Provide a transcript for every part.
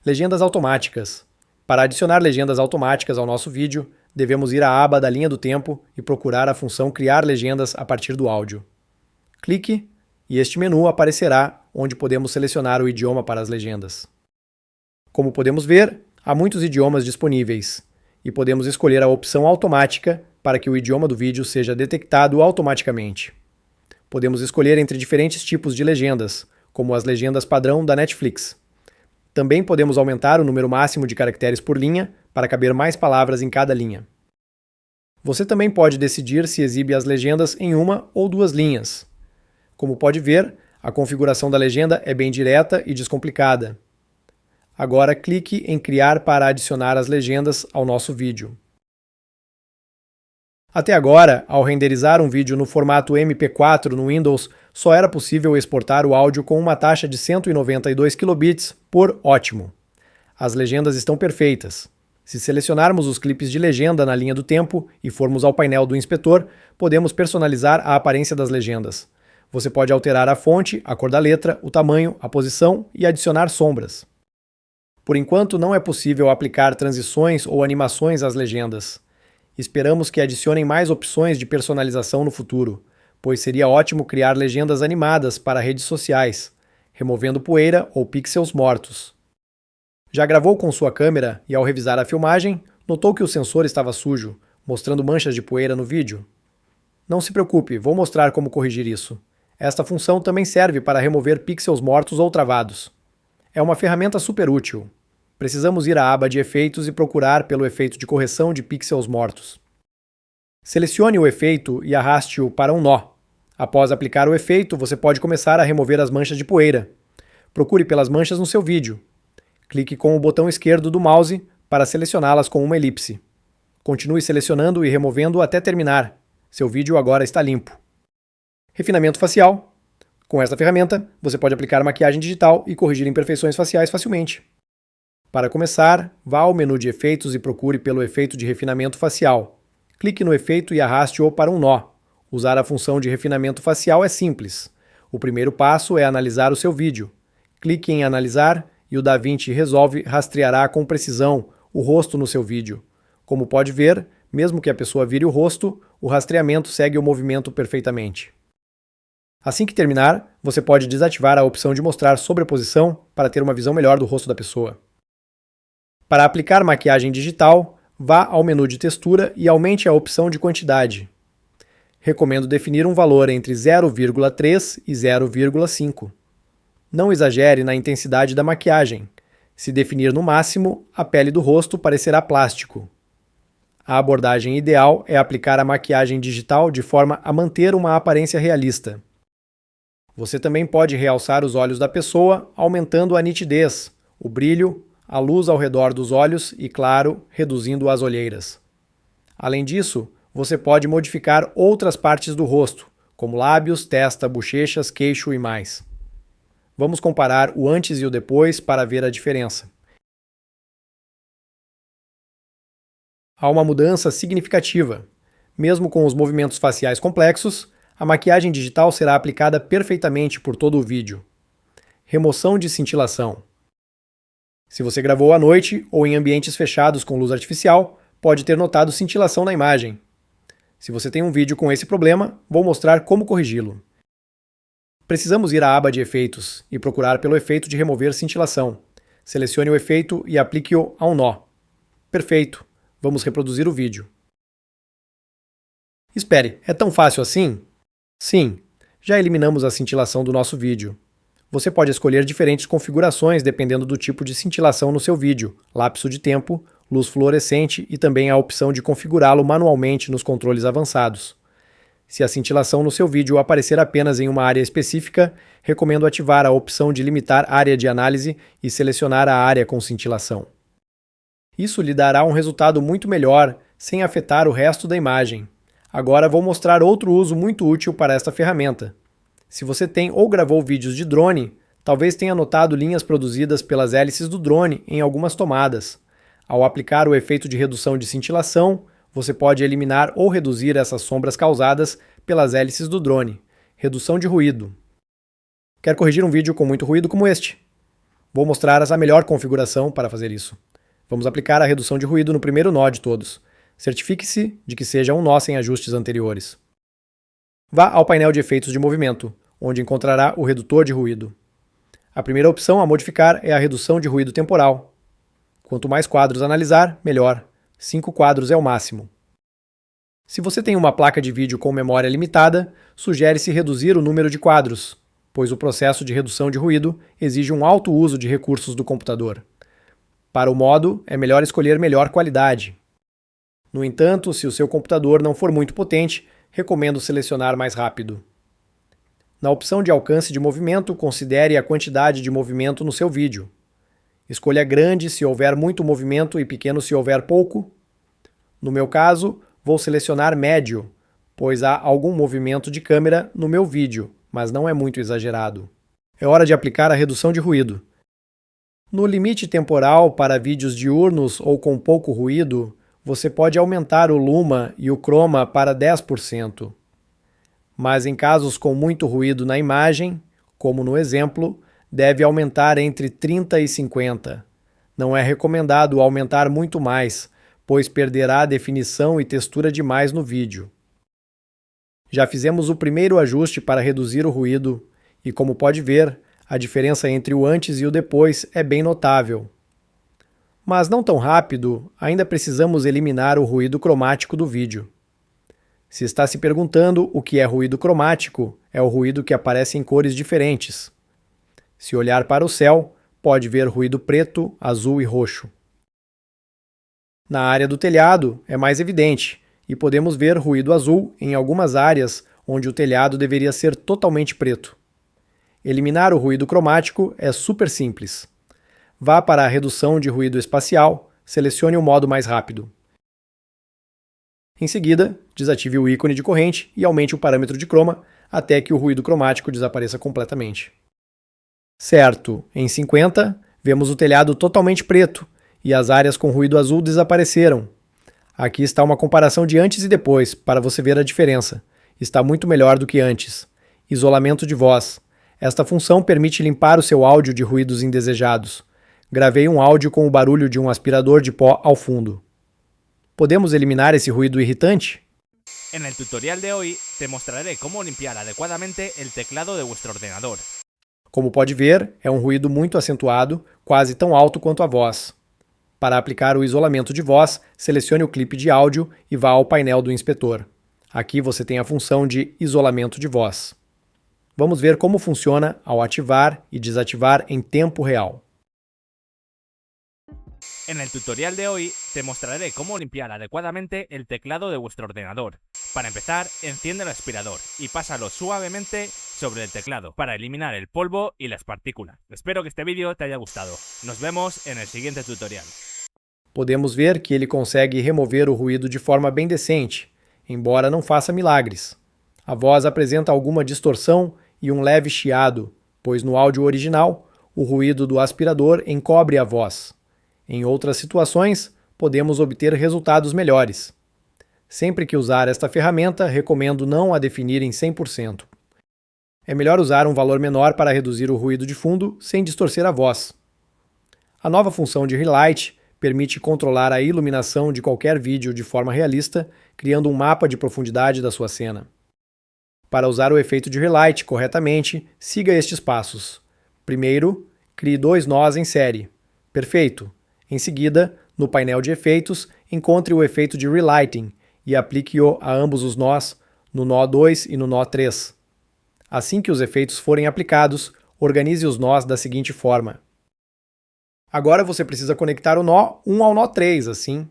Legendas automáticas. Para adicionar legendas automáticas ao nosso vídeo, devemos ir à aba da linha do tempo e procurar a função Criar legendas a partir do áudio. Clique e este menu aparecerá, onde podemos selecionar o idioma para as legendas. Como podemos ver, há muitos idiomas disponíveis, e podemos escolher a opção automática para que o idioma do vídeo seja detectado automaticamente. Podemos escolher entre diferentes tipos de legendas, como as legendas padrão da Netflix. Também podemos aumentar o número máximo de caracteres por linha para caber mais palavras em cada linha. Você também pode decidir se exibe as legendas em uma ou duas linhas. Como pode ver, a configuração da legenda é bem direta e descomplicada. Agora clique em Criar para adicionar as legendas ao nosso vídeo. Até agora, ao renderizar um vídeo no formato MP4 no Windows, só era possível exportar o áudio com uma taxa de 192 kilobits por ótimo. As legendas estão perfeitas. Se selecionarmos os clipes de legenda na linha do tempo e formos ao painel do inspetor, podemos personalizar a aparência das legendas. Você pode alterar a fonte, a cor da letra, o tamanho, a posição e adicionar sombras. Por enquanto, não é possível aplicar transições ou animações às legendas. Esperamos que adicionem mais opções de personalização no futuro, pois seria ótimo criar legendas animadas para redes sociais, removendo poeira ou pixels mortos. Já gravou com sua câmera e, ao revisar a filmagem, notou que o sensor estava sujo, mostrando manchas de poeira no vídeo? Não se preocupe, vou mostrar como corrigir isso. Esta função também serve para remover pixels mortos ou travados. É uma ferramenta super útil. Precisamos ir à aba de efeitos e procurar pelo efeito de correção de pixels mortos. Selecione o efeito e arraste-o para um nó. Após aplicar o efeito, você pode começar a remover as manchas de poeira. Procure pelas manchas no seu vídeo. Clique com o botão esquerdo do mouse para selecioná-las com uma elipse. Continue selecionando e removendo até terminar. Seu vídeo agora está limpo. Refinamento facial. Com esta ferramenta, você pode aplicar maquiagem digital e corrigir imperfeições faciais facilmente. Para começar, vá ao menu de efeitos e procure pelo efeito de refinamento facial. Clique no efeito e arraste-o para um nó. Usar a função de refinamento facial é simples. O primeiro passo é analisar o seu vídeo. Clique em analisar e o DaVinci Resolve rastreará com precisão o rosto no seu vídeo. Como pode ver, mesmo que a pessoa vire o rosto, o rastreamento segue o movimento perfeitamente. Assim que terminar, você pode desativar a opção de mostrar sobreposição para ter uma visão melhor do rosto da pessoa. Para aplicar maquiagem digital, vá ao menu de textura e aumente a opção de quantidade. Recomendo definir um valor entre 0,3 e 0,5. Não exagere na intensidade da maquiagem. Se definir no máximo, a pele do rosto parecerá plástico. A abordagem ideal é aplicar a maquiagem digital de forma a manter uma aparência realista. Você também pode realçar os olhos da pessoa, aumentando a nitidez, o brilho, a luz ao redor dos olhos e, claro, reduzindo as olheiras. Além disso, você pode modificar outras partes do rosto, como lábios, testa, bochechas, queixo e mais. Vamos comparar o antes e o depois para ver a diferença. Há uma mudança significativa. Mesmo com os movimentos faciais complexos, a maquiagem digital será aplicada perfeitamente por todo o vídeo. Remoção de cintilação. Se você gravou à noite ou em ambientes fechados com luz artificial, pode ter notado cintilação na imagem. Se você tem um vídeo com esse problema, vou mostrar como corrigi-lo. Precisamos ir à aba de efeitos e procurar pelo efeito de remover cintilação. Selecione o efeito e aplique-o a um nó. Perfeito! Vamos reproduzir o vídeo. Espere, é tão fácil assim? Sim, já eliminamos a cintilação do nosso vídeo. Você pode escolher diferentes configurações dependendo do tipo de cintilação no seu vídeo, lapso de tempo, luz fluorescente e também a opção de configurá-lo manualmente nos controles avançados. Se a cintilação no seu vídeo aparecer apenas em uma área específica, recomendo ativar a opção de limitar área de análise e selecionar a área com cintilação. Isso lhe dará um resultado muito melhor, sem afetar o resto da imagem. Agora vou mostrar outro uso muito útil para esta ferramenta. Se você tem ou gravou vídeos de drone, talvez tenha notado linhas produzidas pelas hélices do drone em algumas tomadas. Ao aplicar o efeito de redução de cintilação, você pode eliminar ou reduzir essas sombras causadas pelas hélices do drone. Redução de ruído. Quer corrigir um vídeo com muito ruído como este? Vou mostrar a melhor configuração para fazer isso. Vamos aplicar a redução de ruído no primeiro nó de todos. Certifique-se de que seja um nó sem ajustes anteriores. Vá ao painel de efeitos de movimento, onde encontrará o redutor de ruído. A primeira opção a modificar é a redução de ruído temporal. Quanto mais quadros analisar, melhor. 5 quadros é o máximo. Se você tem uma placa de vídeo com memória limitada, sugere-se reduzir o número de quadros, pois o processo de redução de ruído exige um alto uso de recursos do computador. Para o modo, é melhor escolher melhor qualidade. No entanto, se o seu computador não for muito potente, recomendo selecionar mais rápido. Na opção de alcance de movimento, considere a quantidade de movimento no seu vídeo. Escolha grande se houver muito movimento e pequeno se houver pouco. No meu caso, vou selecionar médio, pois há algum movimento de câmera no meu vídeo, mas não é muito exagerado. É hora de aplicar a redução de ruído. No limite temporal para vídeos diurnos ou com pouco ruído, você pode aumentar o luma e o chroma para 10%. Mas em casos com muito ruído na imagem, como no exemplo, deve aumentar entre 30 e 50. Não é recomendado aumentar muito mais, pois perderá definição e textura demais no vídeo. Já fizemos o primeiro ajuste para reduzir o ruído e, como pode ver, a diferença entre o antes e o depois é bem notável. Mas não tão rápido, ainda precisamos eliminar o ruído cromático do vídeo. Se está se perguntando o que é ruído cromático, é o ruído que aparece em cores diferentes. Se olhar para o céu, pode ver ruído preto, azul e roxo. Na área do telhado, é mais evidente, e podemos ver ruído azul em algumas áreas onde o telhado deveria ser totalmente preto. Eliminar o ruído cromático é super simples. Vá para a redução de ruído espacial, selecione o modo mais rápido. Em seguida, desative o ícone de corrente e aumente o parâmetro de chroma até que o ruído cromático desapareça completamente. Certo, em 50, vemos o telhado totalmente preto e as áreas com ruído azul desapareceram. Aqui está uma comparação de antes e depois, para você ver a diferença. Está muito melhor do que antes. Isolamento de voz. Esta função permite limpar o seu áudio de ruídos indesejados. Gravei um áudio com o barulho de um aspirador de pó ao fundo. Podemos eliminar esse ruído irritante? En el tutorial de hoy te mostraré cómo limpiar adecuadamente el teclado de vuestro ordenador. Como pode ver, é um ruído muito acentuado, quase tão alto quanto a voz. Para aplicar o isolamento de voz, selecione o clipe de áudio e vá ao painel do inspetor. Aqui você tem a função de isolamento de voz. Vamos ver como funciona ao ativar e desativar em tempo real. En el tutorial de hoy te mostraré cómo limpiar adecuadamente el teclado de vuestro ordenador. Para empezar, enciende el aspirador y pásalo suavemente sobre el teclado para eliminar el polvo y las partículas. Espero que este vídeo te haya gustado. Nos vemos en el siguiente tutorial. Podemos ver que ele consegue remover o ruído de forma bem decente, embora não faça milagres. A voz apresenta alguma distorção e um leve chiado, pois no áudio original, o ruído do aspirador encobre a voz. Em outras situações, podemos obter resultados melhores. Sempre que usar esta ferramenta, recomendo não a definir em 100%. É melhor usar um valor menor para reduzir o ruído de fundo sem distorcer a voz. A nova função de Relight permite controlar a iluminação de qualquer vídeo de forma realista, criando um mapa de profundidade da sua cena. Para usar o efeito de Relight corretamente, siga estes passos. Primeiro, crie 2 nós em série. Perfeito! Em seguida, no painel de efeitos, encontre o efeito de Relighting e aplique-o a ambos os nós, no nó 2 e no nó 3. Assim que os efeitos forem aplicados, organize os nós da seguinte forma. Agora você precisa conectar o nó 1 ao nó 3, assim.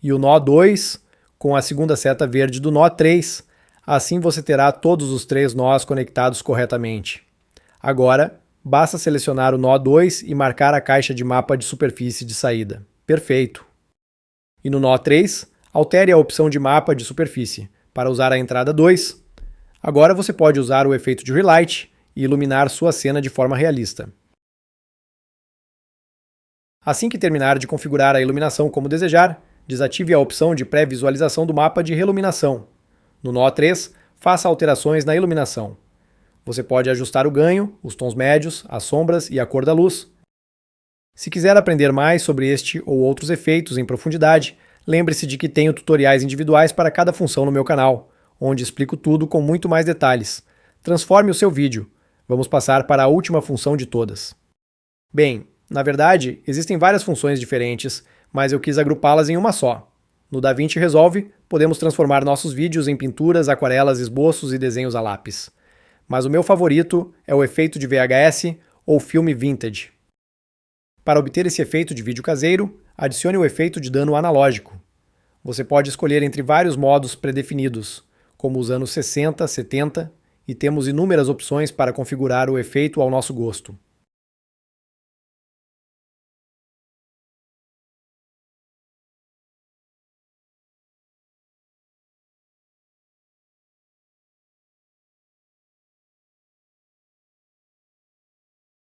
E o nó 2 com a segunda seta verde do nó 3, assim você terá todos os 3 nós conectados corretamente. Agora, basta selecionar o nó 2 e marcar a caixa de mapa de superfície de saída. Perfeito! E no nó 3, altere a opção de mapa de superfície para usar a entrada 2. Agora você pode usar o efeito de Relight e iluminar sua cena de forma realista. Assim que terminar de configurar a iluminação como desejar, desative a opção de pré-visualização do mapa de reiluminação. No nó 3, faça alterações na iluminação. Você pode ajustar o ganho, os tons médios, as sombras e a cor da luz. Se quiser aprender mais sobre este ou outros efeitos em profundidade, lembre-se de que tenho tutoriais individuais para cada função no meu canal, onde explico tudo com muito mais detalhes. Transforme o seu vídeo. Vamos passar para a última função de todas. Bem, na verdade, existem várias funções diferentes, mas eu quis agrupá-las em uma só. No DaVinci Resolve, podemos transformar nossos vídeos em pinturas, aquarelas, esboços e desenhos a lápis. Mas o meu favorito é o efeito de VHS ou filme vintage. Para obter esse efeito de vídeo caseiro, adicione o efeito de dano analógico. Você pode escolher entre vários modos predefinidos, como os anos 60, 70, e temos inúmeras opções para configurar o efeito ao nosso gosto.